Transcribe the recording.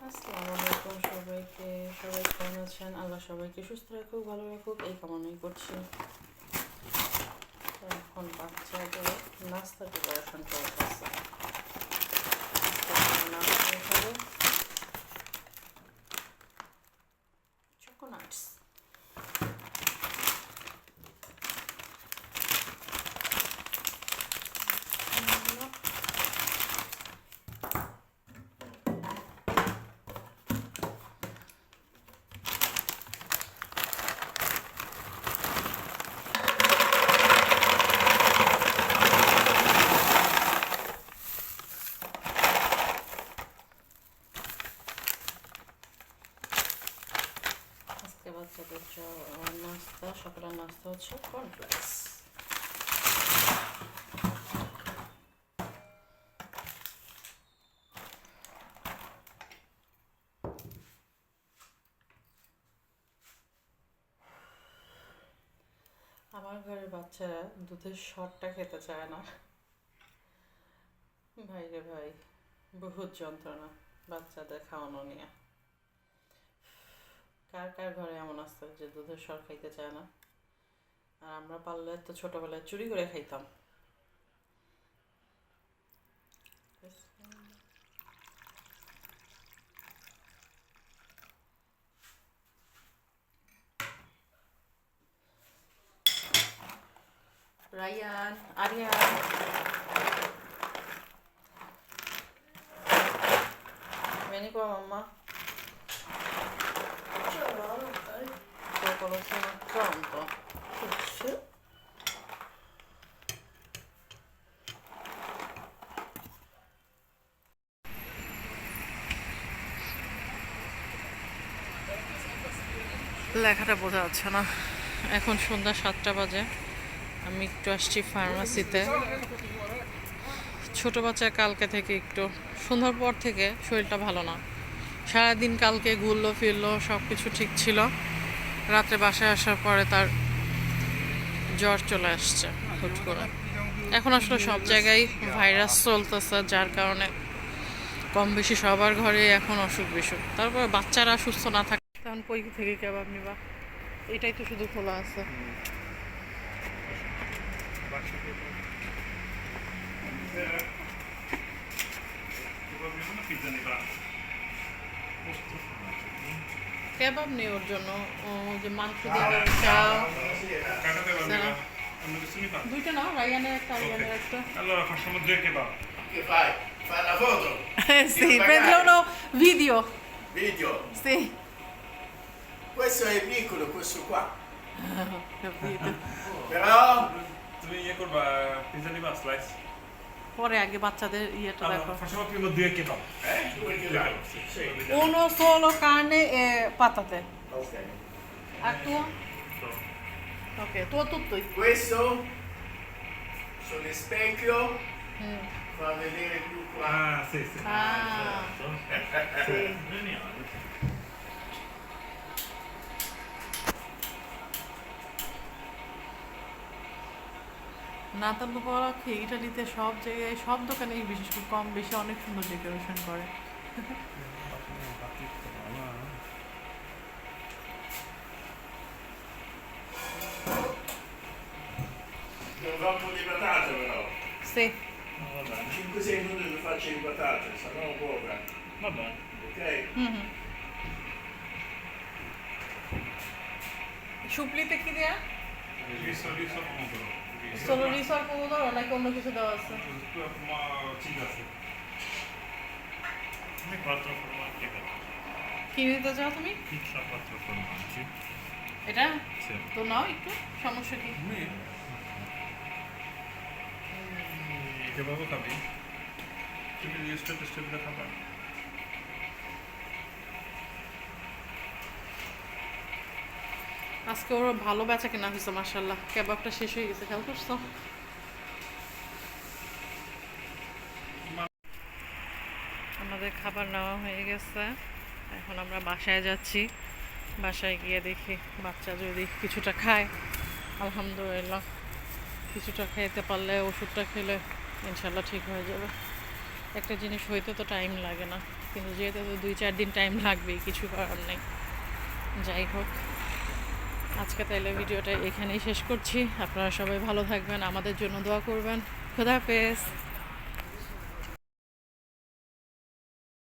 আসসালামু আলাইকুম সবাইকে। সবাই কেমন আছেন? আল্লাহ সবাইকে সুস্থ রাখুক, ভালো রাখুক, এই কামনাই করছি। তো এখন বাচ্চাদের নাস্তা প্রিপারেশন চলতেছে। নাস্তা খাবে চকোনাটস। আজকে বাচ্চাদের নাস্তা, সকালের নাস্তা হচ্ছে কর্নফ্লেক্স। আমার ঘরের বাচ্চারা দুধের শটটা খেতে চায় না। ভাই রে ভাই, বহুত যন্ত্রণা বাচ্চাদের খাওয়ানো নিয়ে। কার কার ঘরে এমন আছে যে দুধের সর খাইতে চায় না? আর আমরা পারলে তো ছোটবেলায় চুরি করে খাইতাম। Ryan, Aryan, vieni qua mamma. Popolo sono pronto. Sì. লেখাটা বোঝা যাচ্ছে না। এখন সন্ধ্যা 7টা বাজে। আমি একটু আসছি ফার্মাসিতে। ছোট বাচ্চা কালকে থেকে একটু সন্ধ্যার পর থেকে শরীরটা ভালো না। সারাদিন কালকে ঘুরলো ফিরলো, সব কিছু ঠিক ছিল। রাত্রে বাসায় আসার পরে তার জ্বর চলে আসছে হুট করে। এখন আসলে সব জায়গায় ভাইরাস চলতেছে, যার কারণে কম বেশি সবার ঘরে এখন অসুখ বিসুখ। তারপরে বাচ্চারা সুস্থ না থাকে তখন কই থেকে কেবাব নিবা? এটাই তো শুধু খোলা আছে। কেবাব নেই ওর জন্য, ও যে মাংস দিয়ে চাও দুইটা নাও, রায়ানের একটা, আরিয়ানের একটা। Allora facciamo due kebab. Che fai? Fai la foto? Sì, prendere uno video. Video? Sì. Questo è piccolo, questo qua. Capito. Però Dove gli curva pizza di pasta slice? পরে আগে বাচ্চাদের ইয়েটা দেখো। Allora facciamo prima due kebab. due kebab. Sì. Uno solo carne e patate. Ok. A tuo? Ok, tuo tutto. Questo sono il specchio, fa vedere più qua. Ah, sì, sì. Ah, sì. Geniale. নাতাল উপলক্ষে ইটালিতে সব জায়গায় সব দোকানেই বিশেষ করে কম বেশি অনেক সুন্দর ডেকোরেশন করে। Un gommo di patate però. সে Va bene. 5-6 minuti che faccio di patate, se no cuoca. Va bene. Ok? হুম। সুপলিতে কি দেয়া? Riso pomodoro. সোলো রিস আর pomodoro নাকি অন্য কিছু দেওয়া আছে? Ma ciga sì. Come 4 formaggi. কি নিতে চাও তুমি? Pizza 4 formaggi. এটা Sì. তো নাও একটু, সমস্যা কি? Kebab খাবি? তুমি স্টেপ স্টেপ দেখাবা? আজকে ওরা ভালো বেচা কেনা হয়েছে মাশাআল্লাহ। কেবাবটা শেষ হয়ে গেছে, খেয়াল করছো? আমাদের খাবার নেওয়া হয়ে গেছে, এখন আমরা বাসায় যাচ্ছি। বাসায় গিয়ে দেখি বাচ্চা যদি কিছুটা খায়, আলহামদুলিল্লাহ। কিছুটা খেতে পারলে, ওষুধটা খেলে ইনশাল্লাহ ঠিক হয়ে যাবে। একটা জিনিস হইতে তো টাইম লাগে না, কিন্তু যেহেতু তো 2-4 দিন টাইম লাগবেই, কিছু করার নেই। যাই হোক, আজকে তাইলে ভিডিওটা এখানেই শেষ করছি। আপনারা সবাই ভালো থাকবেন, আমাদের জন্য দোয়া করবেন। খোদা হাফেজ।